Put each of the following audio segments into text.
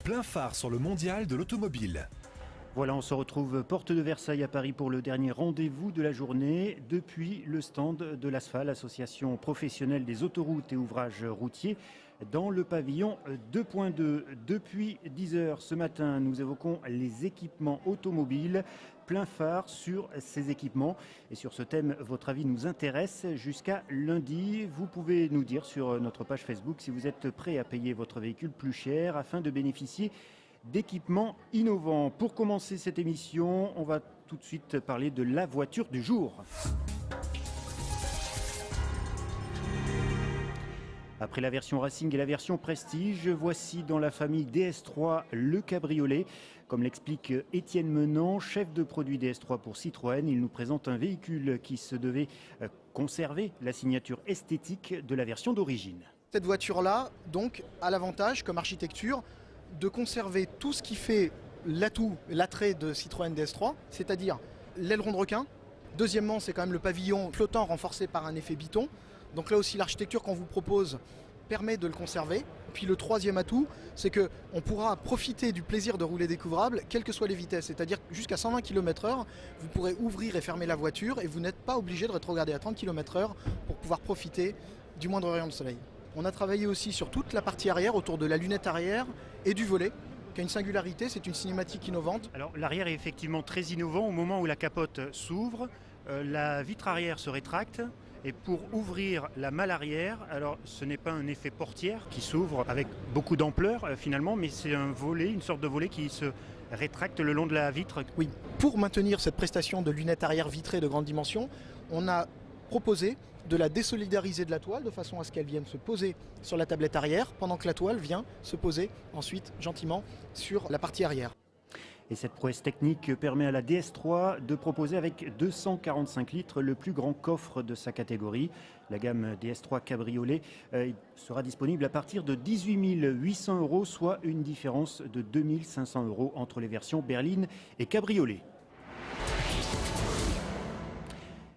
Plein phare sur le mondial de l'automobile. Voilà, on se retrouve porte de Versailles à Paris pour le dernier rendez-vous de la journée depuis le stand de l'ASFA, l'association professionnelle des autoroutes et ouvrages routiers, dans le pavillon 2.2. Depuis 10 heures ce matin, nous évoquons les équipements automobiles, plein phare sur ces équipements. Et sur ce thème, votre avis nous intéresse jusqu'à lundi. Vous pouvez nous dire sur notre page Facebook si vous êtes prêt à payer votre véhicule plus cher afin de bénéficier d'équipements innovants. Pour commencer cette émission, on va tout de suite parler de la voiture du jour. Après la version Racing et la version Prestige, voici dans la famille DS3 le cabriolet. Comme l'explique Étienne Menant, chef de produit DS3 pour Citroën, il nous présente un véhicule qui se devait conserver la signature esthétique de la version d'origine. Cette voiture-là, donc, a l'avantage, comme architecture, de conserver tout ce qui fait l'atout, l'attrait de Citroën DS3, c'est-à-dire l'aileron de requin. Deuxièmement, c'est quand même le pavillon flottant renforcé par un effet biton. Donc là aussi, l'architecture qu'on vous propose permet de le conserver. Puis le troisième atout, c'est qu'on pourra profiter du plaisir de rouler découvrable, quelles que soient les vitesses. C'est-à-dire jusqu'à 120 km/h, vous pourrez ouvrir et fermer la voiture et vous n'êtes pas obligé de rétrograder à 30 km/h pour pouvoir profiter du moindre rayon de soleil. On a travaillé aussi sur toute la partie arrière, autour de la lunette arrière et du volet, qui a une singularité, c'est une cinématique innovante. Alors l'arrière est effectivement très innovant. Au moment où la capote s'ouvre, la vitre arrière se rétracte. Et pour ouvrir la malle arrière, alors ce n'est pas un effet portière qui s'ouvre avec beaucoup d'ampleur finalement, mais c'est un volet, une sorte de volet qui se rétracte le long de la vitre. Oui, pour maintenir cette prestation de lunettes arrière vitrées de grande dimension, on a proposé de la désolidariser de la toile de façon à ce qu'elle vienne se poser sur la tablette arrière pendant que la toile vient se poser ensuite gentiment sur la partie arrière. Et cette prouesse technique permet à la DS3 de proposer avec 245 litres le plus grand coffre de sa catégorie. La gamme DS3 Cabriolet sera disponible à partir de 18 800 €, soit une différence de 2 500 € entre les versions berline et cabriolet.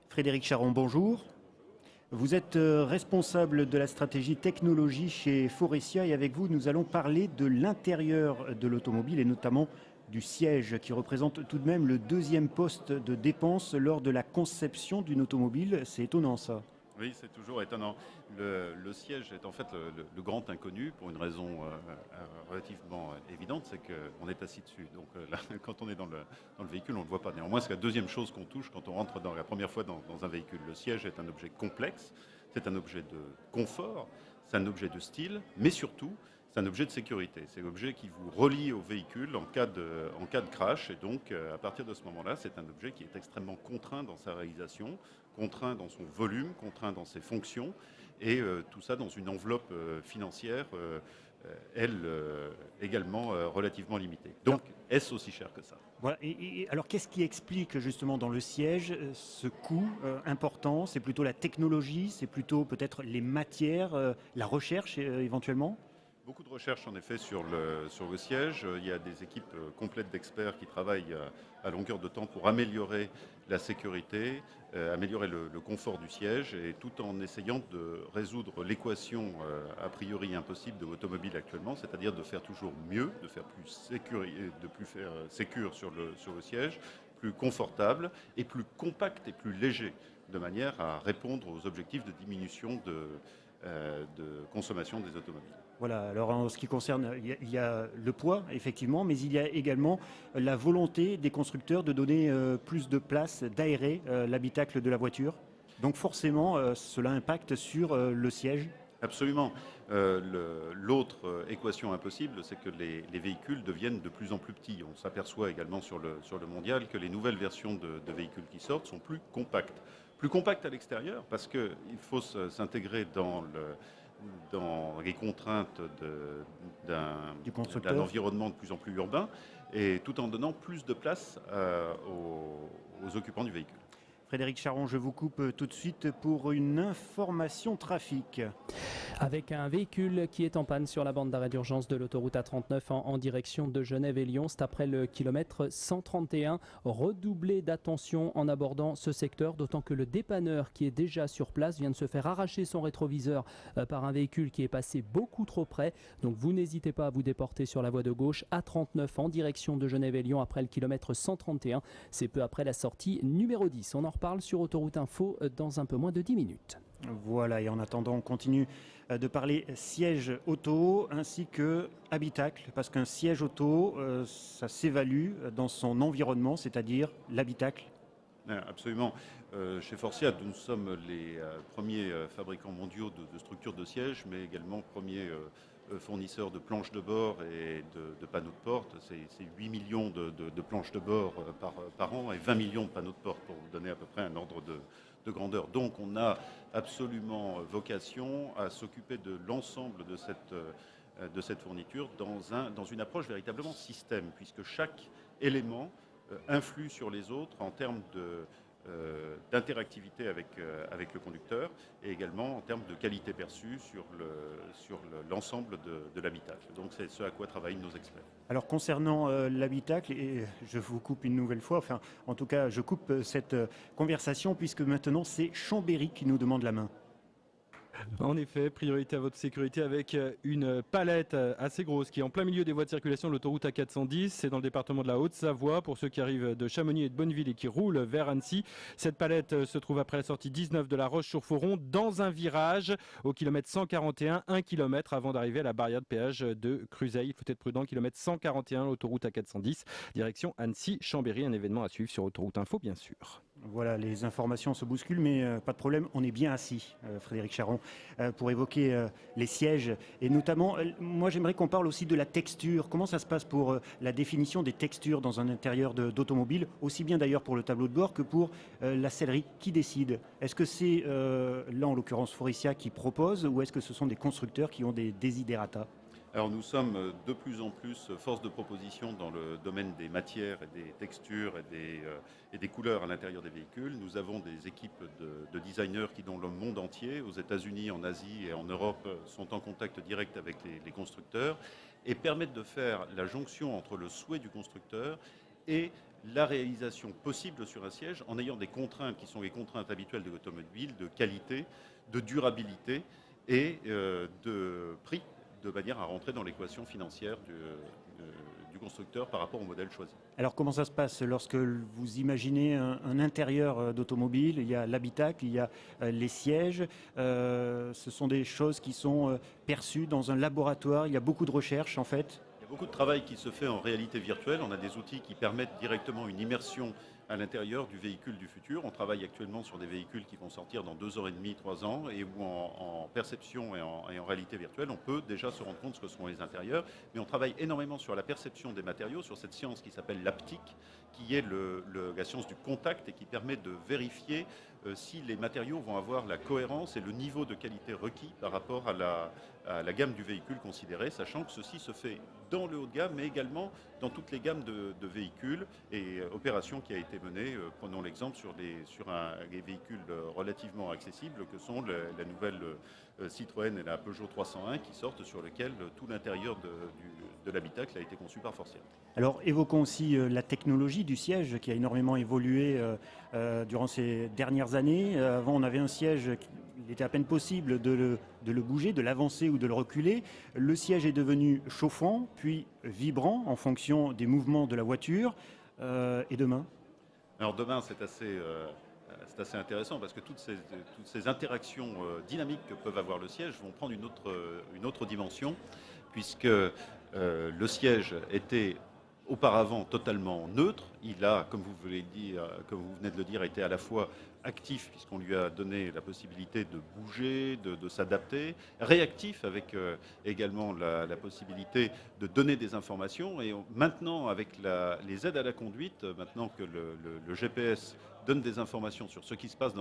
Frédéric Charon, bonjour. Vous êtes responsable de la stratégie technologie chez Faurecia et avec vous, nous allons parler de l'intérieur de l'automobile et notamment du siège qui représente tout de même le deuxième poste de dépense lors de la conception d'une automobile. C'est étonnant ça. Oui, c'est toujours étonnant. Le siège est en fait le grand inconnu pour une raison relativement évidente, c'est qu'on est assis dessus. Donc là, quand on est dans le véhicule, on ne le voit pas. Néanmoins, c'est la deuxième chose qu'on touche quand on rentre la première fois dans un véhicule. Le siège est un objet complexe, c'est un objet de confort, c'est un objet de style, mais surtout, c'est un objet de sécurité. C'est l'objet qui vous relie au véhicule en cas de crash. Et donc, à partir de ce moment-là, c'est un objet qui est extrêmement contraint dans sa réalisation, contraint dans son volume, contraint dans ses fonctions. Et tout ça dans une enveloppe financière, également relativement limitée. Donc, est-ce aussi cher que ça ? Voilà. Et alors, qu'est-ce qui explique justement dans le siège ce coût important ? C'est plutôt la technologie, c'est plutôt peut-être les matières, la recherche éventuellement ? Beaucoup de recherches en effet sur le siège. Il y a des équipes complètes d'experts qui travaillent à longueur de temps pour améliorer la sécurité, améliorer le confort du siège et tout en essayant de résoudre l'équation a priori impossible de l'automobile actuellement, c'est-à-dire de faire toujours mieux, de faire plus sécure sur le siège, plus confortable et plus compact et plus léger, de manière à répondre aux objectifs de diminution de consommation des automobiles. Voilà, alors en ce qui concerne, il y a le poids, effectivement, mais il y a également la volonté des constructeurs de donner plus de place, d'aérer l'habitacle de la voiture. Donc forcément, cela impacte sur le siège. Absolument. L'autre équation impossible, c'est que les véhicules deviennent de plus en plus petits. On s'aperçoit également sur le mondial que les nouvelles versions de véhicules qui sortent sont plus compactes. Plus compactes à l'extérieur parce qu'il faut s'intégrer dans les contraintes d'un environnement de plus en plus urbain et tout en donnant plus de place aux occupants du véhicule. Frédéric Charon, je vous coupe tout de suite pour une information trafic. Avec un véhicule qui est en panne sur la bande d'arrêt d'urgence de l'autoroute A39 en direction de Genève et Lyon. C'est après le kilomètre 131. Redoublez d'attention en abordant ce secteur, d'autant que le dépanneur qui est déjà sur place vient de se faire arracher son rétroviseur par un véhicule qui est passé beaucoup trop près. Donc vous n'hésitez pas à vous déporter sur la voie de gauche A39 en direction de Genève et Lyon après le kilomètre 131. C'est peu après la sortie numéro 10. On en reparle sur Autoroute Info dans un peu moins de 10 minutes. Voilà, et en attendant, on continue de parler siège auto ainsi que habitacle, parce qu'un siège auto, ça s'évalue dans son environnement, c'est-à-dire l'habitacle. Absolument. Chez Forcia, nous sommes les premiers fabricants mondiaux de structures de sièges, mais également premiers fournisseurs de planches de bord et de panneaux de porte. C'est 8 millions de planches de bord par an et 20 millions de panneaux de porte, pour vous donner à peu près un ordre de grandeur. Donc on a absolument vocation à s'occuper de l'ensemble de cette fourniture dans une approche véritablement système, puisque chaque élément influe sur les autres en termes d'interactivité avec le conducteur et également en termes de qualité perçue sur l'ensemble de l'habitacle. Donc c'est ce à quoi travaillent nos experts. Alors concernant l'habitacle, et je vous coupe une nouvelle fois, enfin en tout cas je coupe cette conversation puisque maintenant c'est Chambéry qui nous demande la main. En effet, priorité à votre sécurité avec une palette assez grosse qui est en plein milieu des voies de circulation de l'autoroute A410. C'est dans le département de la Haute-Savoie pour ceux qui arrivent de Chamonix et de Bonneville et qui roulent vers Annecy. Cette palette se trouve après la sortie 19 de la Roche-sur-Foron dans un virage au kilomètre 141, 1 km avant d'arriver à la barrière de péage de Cruzeil. Il faut être prudent, kilomètre 141, l'autoroute A410, direction Annecy-Chambéry. Un événement à suivre sur Autoroute Info, bien sûr. Voilà, les informations se bousculent, mais pas de problème, on est bien assis, Frédéric Charon, pour évoquer les sièges. Et notamment, moi j'aimerais qu'on parle aussi de la texture. Comment ça se passe pour la définition des textures dans un intérieur d'automobile, aussi bien d'ailleurs pour le tableau de bord que pour la sellerie? Qui décide? Est-ce que c'est, là en l'occurrence Faurecia, qui propose, ou est-ce que ce sont des constructeurs qui ont des desiderata? Alors nous sommes de plus en plus force de proposition dans le domaine des matières et des textures et des couleurs à l'intérieur des véhicules. Nous avons des équipes de designers qui, dans le monde entier, aux États-Unis, en Asie et en Europe, sont en contact direct avec les constructeurs et permettent de faire la jonction entre le souhait du constructeur et la réalisation possible sur un siège en ayant des contraintes qui sont les contraintes habituelles de l'automobile, de qualité, de durabilité et de prix, de manière à rentrer dans l'équation financière du constructeur par rapport au modèle choisi. Alors comment ça se passe lorsque vous imaginez un intérieur d'automobile? Il y a l'habitacle, il y a les sièges. Ce sont des choses qui sont perçues dans un laboratoire. Il y a beaucoup de recherche en fait. Il y a beaucoup de travail qui se fait en réalité virtuelle. On a des outils qui permettent directement une immersion à l'intérieur du véhicule du futur. On travaille actuellement sur des véhicules qui vont sortir dans 2 ans et demi, 3 ans, et où en perception et en réalité virtuelle, on peut déjà se rendre compte de ce que sont les intérieurs. Mais on travaille énormément sur la perception des matériaux, sur cette science qui s'appelle l'haptique, qui est la science du contact et qui permet de vérifier si les matériaux vont avoir la cohérence et le niveau de qualité requis par rapport à la gamme du véhicule considéré, sachant que ceci se fait dans le haut de gamme, mais également dans toutes les gammes de véhicules et opérations qui a été menée. Prenons l'exemple sur les véhicules relativement accessibles que sont la nouvelle Citroën et la Peugeot 301 qui sortent, sur lesquels tout l'intérieur de l'habitacle a été conçu par Forcia. Alors évoquons aussi la technologie du siège qui a énormément évolué durant ces dernières années. Avant on avait un siège, il était à peine possible de le bouger, de l'avancer ou de le reculer. Le siège est devenu chauffant, puis vibrant en fonction des mouvements de la voiture. Et demain? Alors demain c'est assez intéressant parce que toutes ces interactions dynamiques que peuvent avoir le siège vont prendre une autre dimension, puisque le siège était auparavant totalement neutre. Il a, comme vous venez de le dire, été à la fois actif, puisqu'on lui a donné la possibilité de bouger, de s'adapter, réactif avec également la possibilité de donner des informations, et maintenant avec les aides à la conduite, maintenant que le GPS donne des informations sur ce qui se passe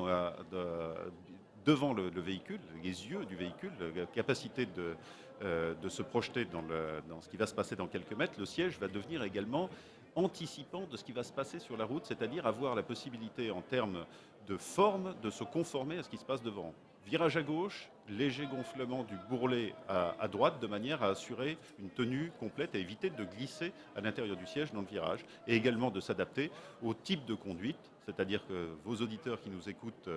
devant le véhicule, les yeux du véhicule, la capacité de se projeter dans ce qui va se passer dans quelques mètres, le siège va devenir également anticipant de ce qui va se passer sur la route, c'est-à-dire avoir la possibilité en termes de forme de se conformer à ce qui se passe devant. Virage à gauche, léger gonflement du bourrelet à droite de manière à assurer une tenue complète et éviter de glisser à l'intérieur du siège dans le virage et également de s'adapter au type de conduite, c'est-à-dire que vos auditeurs qui nous écoutent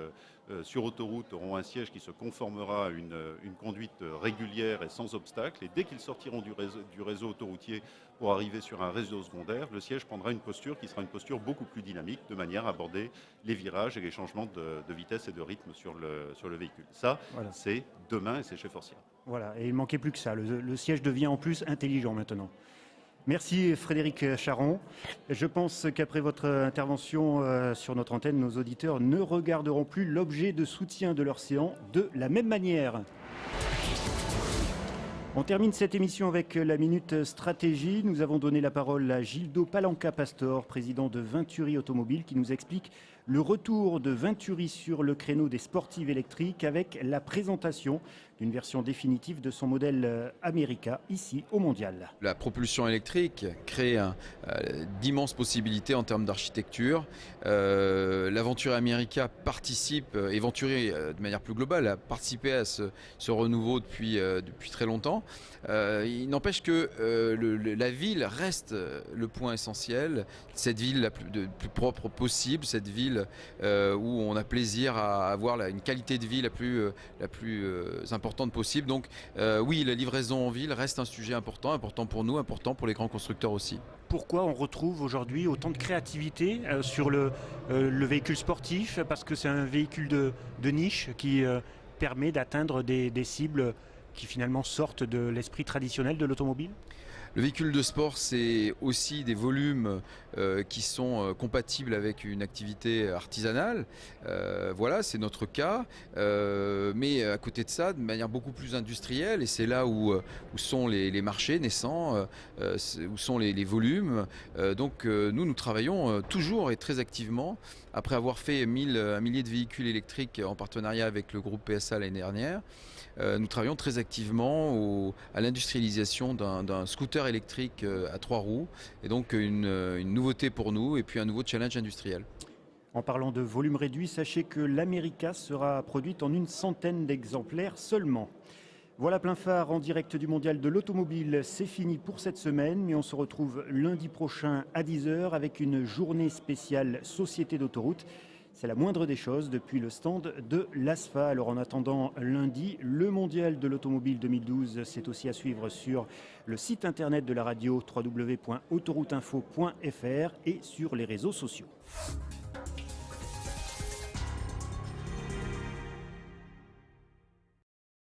sur autoroute auront un siège qui se conformera à une conduite régulière et sans obstacle et dès qu'ils sortiront du réseau autoroutier pour arriver sur un réseau secondaire, le siège prendra une posture qui sera une posture beaucoup plus dynamique de manière à aborder les virages et les changements de vitesse et de rythme sur le véhicule. Ça, voilà. C'est demain et c'est chez Forcia. Voilà, et il ne manquait plus que ça. Le siège devient en plus intelligent maintenant. Merci Frédéric Charon. Je pense qu'après votre intervention sur notre antenne, nos auditeurs ne regarderont plus l'objet de soutien de leur séant de la même manière. On termine cette émission avec la Minute Stratégie. Nous avons donné la parole à Gildo Palanca-Pastor, président de Venturi Automobile, qui nous explique le retour de Venturi sur le créneau des sportives électriques avec la présentation d'une version définitive de son modèle America ici au Mondial. La propulsion électrique crée d'immenses possibilités en termes d'architecture. La Venturi America participe, et Venturi de manière plus globale, a participé à ce renouveau depuis très longtemps. Il n'empêche que la ville reste le point essentiel, cette ville la plus propre possible, cette ville où on a plaisir à avoir une qualité de vie la plus importante possible. Donc oui, la livraison en ville reste un sujet important pour nous, important pour les grands constructeurs aussi. Pourquoi on retrouve aujourd'hui autant de créativité sur le véhicule sportif? Parce que c'est un véhicule de niche qui permet d'atteindre des cibles qui finalement sortent de l'esprit traditionnel de l'automobile? Le véhicule de sport, c'est aussi des volumes qui sont compatibles avec une activité artisanale. Voilà, c'est notre cas. Mais à côté de ça, de manière beaucoup plus industrielle, et c'est là où sont les marchés naissants, où sont les volumes. Donc nous travaillons toujours et très activement. Après avoir fait un millier de véhicules électriques en partenariat avec le groupe PSA l'année dernière, nous travaillons très activement à l'industrialisation d'un scooter électrique à 3 roues, et donc une nouveauté pour nous et puis un nouveau challenge industriel. En parlant de volume réduit, sachez que l'America sera produite en 100 d'exemplaires seulement. Voilà plein phare en direct du Mondial de l'Automobile, c'est fini pour cette semaine, mais on se retrouve lundi prochain à 10h avec une journée spéciale Société d'autoroute. C'est la moindre des choses depuis le stand de l'ASFA. Alors en attendant lundi, le Mondial de l'Automobile 2012, c'est aussi à suivre sur le site internet de la radio www.autorouteinfo.fr et sur les réseaux sociaux.